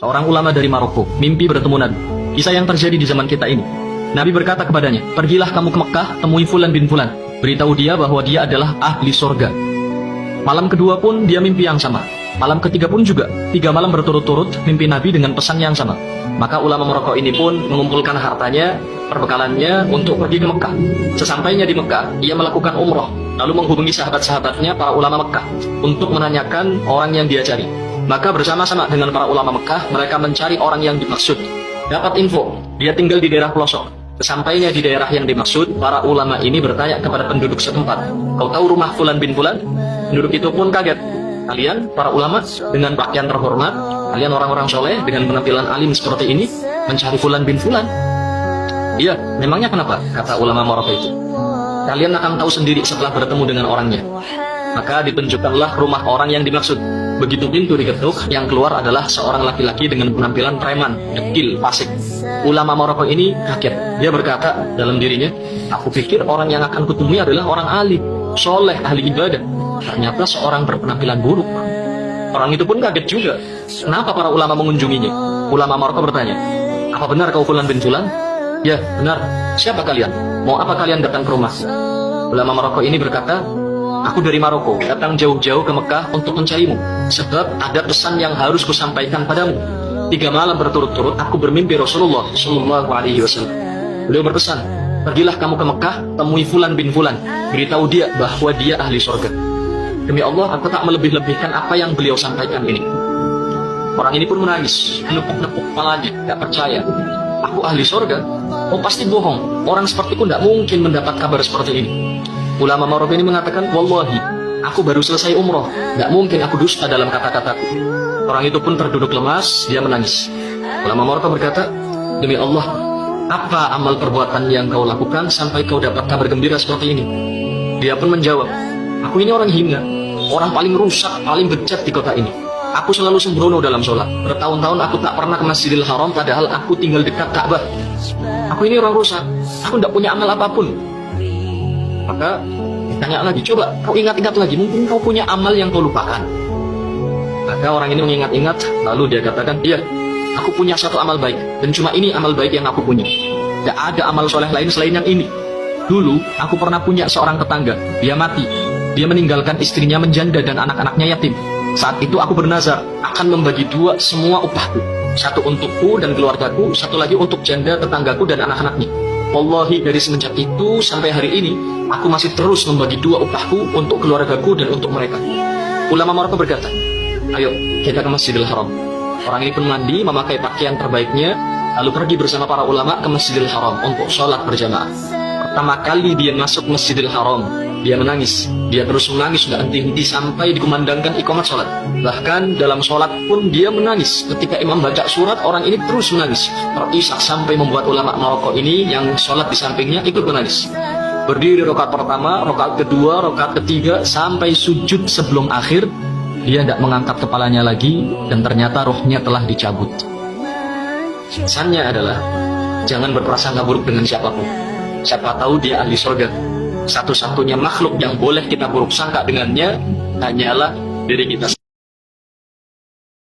seorang ulama dari Maroko, mimpi bertemu Nabi. Kisah yang terjadi di zaman kita ini. Nabi berkata kepadanya, "Pergilah kamu ke Mekah, temui Fulan bin Fulan. Beritahu dia bahwa dia adalah ahli surga." Malam kedua pun dia mimpi yang sama. Malam ketiga pun juga, 3 malam berturut-turut mimpi Nabi dengan pesan yang sama. Maka ulama Maroko ini pun mengumpulkan hartanya, perbekalannya untuk pergi ke Mekah. Sesampainya di Mekah, ia melakukan umroh, lalu menghubungi sahabat-sahabatnya para ulama Mekah untuk menanyakan orang yang dia cari. Maka bersama-sama dengan para ulama Mekah, mereka mencari orang yang dimaksud. Dapat info, dia tinggal di daerah pelosok. Sesampainya di daerah yang dimaksud, para ulama ini bertanya kepada penduduk setempat, "Kau tahu rumah Fulan bin Fulan?" Penduduk itu pun kaget. "Kalian, para ulama, dengan pakaian terhormat, kalian orang-orang soleh, dengan penampilan alim seperti ini, mencari Fulan bin Fulan?" "Iya, memangnya kenapa?" kata ulama Maroko itu. "Kalian akan tahu sendiri setelah bertemu dengan orangnya." Maka ditunjukkanlah rumah orang yang dimaksud. Begitu pintu diketuk, yang keluar adalah seorang laki-laki dengan penampilan preman, dekil, fasik. Ulama Maroko ini kaget. Dia berkata dalam dirinya, "Aku pikir orang yang akan kutemui adalah orang alim, soleh, ahli ibadah. Ternyata seorang berpenampilan buruk." Orang itu pun kaget juga. Kenapa para ulama mengunjunginya? Ulama Maroko bertanya, "Apa benar kau Fulan bin Fulan?" "Ya, benar. Siapa kalian? Mau apa kalian datang ke rumah?" Ulama Maroko ini berkata, "Aku dari Maroko, datang jauh-jauh ke Mekah untuk mencarimu. Sebab ada pesan yang harus kusampaikan padamu. 3 malam berturut-turut aku bermimpi Rasulullah Shallallahu Alaihi Wasallam. Beliau berpesan, pergilah kamu ke Mekah, temui Fulan bin Fulan. Beritahu dia bahwa dia ahli surga." Demi Allah, aku tak melebih-lebihkan apa yang beliau sampaikan ini. Orang ini pun menangis, menepuk-nepuk kepalanya, tak percaya. "Aku ahli surga? Oh, pasti bohong. Orang sepertiku tidak mungkin mendapat kabar seperti ini." Ulama Maroko ini mengatakan, "Wallahi, aku baru selesai umroh. Tidak mungkin aku dusta dalam kata-kataku." Orang itu pun terduduk lemas, dia menangis. Ulama Maroko berkata, "Demi Allah, apa amal perbuatan yang kau lakukan sampai kau dapat kabar gembira seperti ini?" Dia pun menjawab, "Aku ini orang hina, orang paling rusak, paling bejat di kota ini. Aku selalu sembrono dalam sholat. Bertahun-tahun aku tak pernah ke Masjidil Haram padahal aku tinggal dekat Ka'bah. Aku ini orang rusak, aku tidak punya amal apapun." Maka ditanya lagi, "Coba kau ingat-ingat lagi, mungkin kau punya amal yang kau lupakan." Maka orang ini mengingat-ingat, lalu dia katakan, "Iya, aku punya satu amal baik, dan cuma ini amal baik yang aku punya. Tidak ada amal soleh lain selain yang ini. Dulu aku pernah punya seorang tetangga, dia mati. Dia meninggalkan istrinya menjanda dan anak-anaknya yatim. Saat itu aku bernazar akan membagi 2 semua upahku. Satu untukku dan keluargaku, satu lagi untuk janda tetanggaku dan anak-anaknya. Wallahi, dari semenjak itu sampai hari ini, aku masih terus membagi 2 upahku untuk keluargaku dan untuk mereka." Ulama Maroko berkata, "Ayo kita ke Masjidil Haram." Orang ini pun mandi, memakai pakaian terbaiknya, lalu pergi bersama para ulama ke Masjidil Haram untuk sholat berjamaah. Pertama kali dia masuk Masjidil Haram, dia menangis. Dia terus menangis, tidak henti-henti sampai dikumandangkan iqamat sholat. Bahkan dalam sholat pun dia menangis. Ketika imam baca surat, orang ini terus menangis. Terisak sampai membuat ulama Maroko ini yang sholat di sampingnya ikut menangis. Berdiri rakaat pertama, rakaat kedua, rakaat ketiga, sampai sujud sebelum akhir. Dia tidak mengangkat kepalanya lagi, dan ternyata rohnya telah dicabut. Pesannya adalah, jangan berprasangka buruk dengan siapapun. Siapa tahu dia ahli surga. Satu-satunya makhluk yang boleh kita buruk sangka dengannya hanyalah diri kita.